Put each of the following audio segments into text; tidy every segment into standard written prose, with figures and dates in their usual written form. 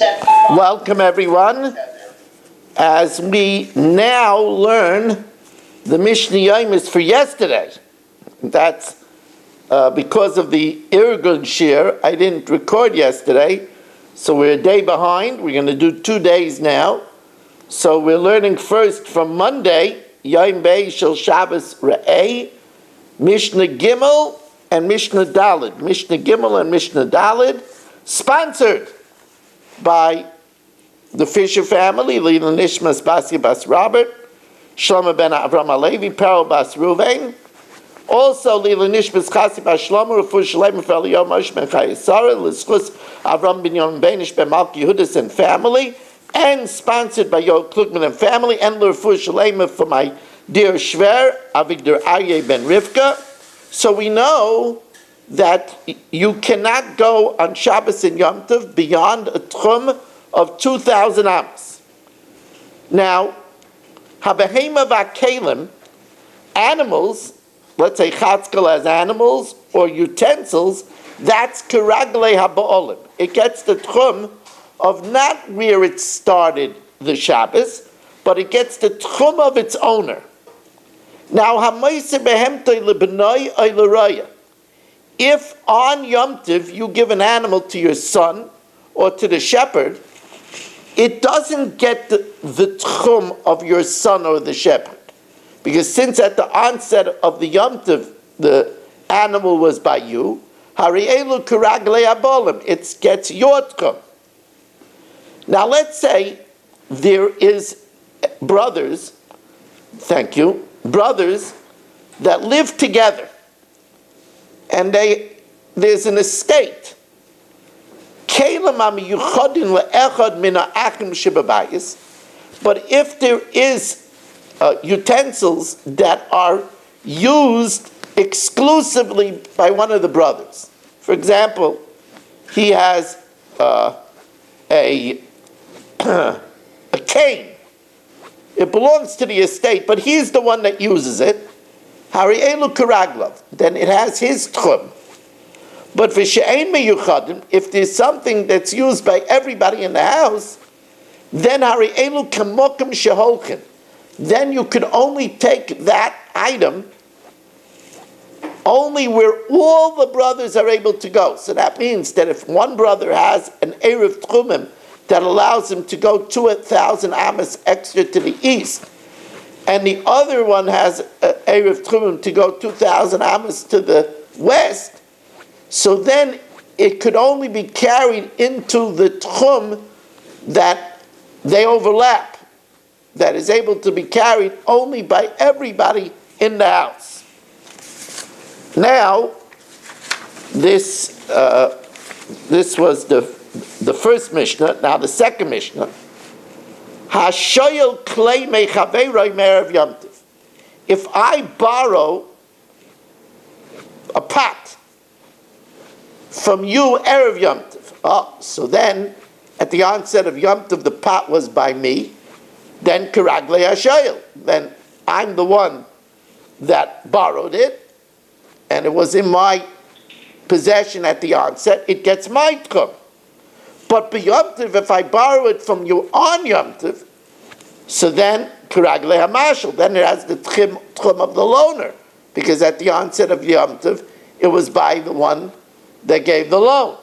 Welcome everyone, as we now learn the Mishna Yomis for yesterday. That's because of the Irgun Shir, I didn't record yesterday, so we're a day behind. We're going to do 2 days now. So we're learning first from Monday, Yom Bei Shel Shabbos Re'eh, Mishnah Gimel and Mishnah Daled. Mishnah Gimel and Mishnah Daled, sponsored by the Fisher family, Lila Nishmas Basi Bas Robert, Shlomo ben Avram Alevi, Perel Bas Ruvain, also Lila Nishmas Chasi Bas Shlomo, Refu Shalem for Eliyah Moshe ben Chayesara, L'schus Avram ben Yom Benish ben Malki Yehudis and family, and sponsored by Yoel Klugman and family, and L'Refu Shalem for my dear Shver, Avigdor Aryeh ben Rivka. So we know that you cannot go on Shabbos and Yom Tov beyond a tchum of 2,000 amos. Now, habehema v'akelim, animals, let's say chatzkel as animals or utensils, that's keragle haba'olim. It gets the tchum of not where it started the Shabbos, but it gets the tchum of its owner. Now, hamayse behemtoi lebenoi oy l'roya. If on Yom Tov you give an animal to your son or to the shepherd, it doesn't get the tchum of your son or the shepherd. Because since at the onset of the Yom Tov, the animal was by you, hari'elu kuragle abolim, it gets your tchum. Now let's say there is brothers that live together. And there's an estate. But if there is utensils that are used exclusively by one of the brothers, for example, he has a cane. It belongs to the estate, but he's the one that uses it. Hari'elu karaglov, then it has his tchum. But v'she'ein meyuchadim, if there's something that's used by everybody in the house, then hari'elu kamokim sheholkin, then you could only take that item only where all the brothers are able to go. So that means that if one brother has an erev tchumim that allows him to go 2,000 amos extra to the east, and the other one has erev tchumim to go 2,000 amos to the west, so then it could only be carried into the tchum that they overlap, that is able to be carried only by everybody in the house. Now, this was the first Mishnah. Now the second Mishnah. Hashoyel klei mechaveiroi me'erev Yom Tov. If I borrow a pot from you erev Yom Tov, so then at the onset of Yom Tov the pot was by me, then keragle hashoyel. Then I'm the one that borrowed it, and it was in my possession at the onset. It gets my tchum. But b'Yom Tov, if I borrow it from you on Yom Tov, so then keragle hamashal, then it has the tchum of the loaner, because at the onset of Yom Tov, it was by the one that gave the loan.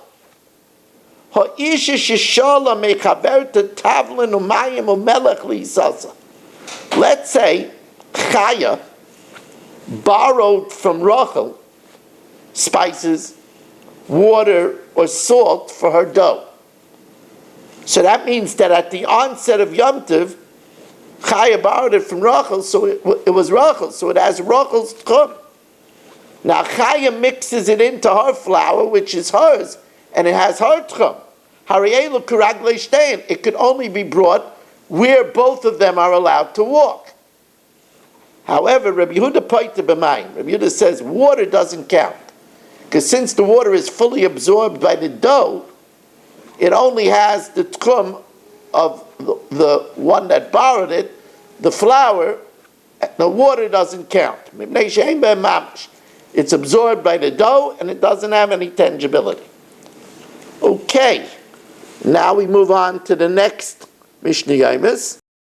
Let's say Chaya borrowed from Rachel spices, water, or salt for her dough. So that means that at the onset of Yom Tov, Chaya borrowed it from Rachel, so it was Rachel, so it has Rachel's tchum. Now Chaya mixes it into her flour, which is hers, and it has her tchum. Hari'elu keragle shtein. It could only be brought where both of them are allowed to walk. However, Rabbi Yehuda paita b'mayim. Rabbi Yehuda says water doesn't count, because since the water is fully absorbed by the dough, it only has the tchum of the one that borrowed it, the flour. The water doesn't count. It's absorbed by the dough, and it doesn't have any tangibility. Okay, Now we move on to the next Mishnah Yomis.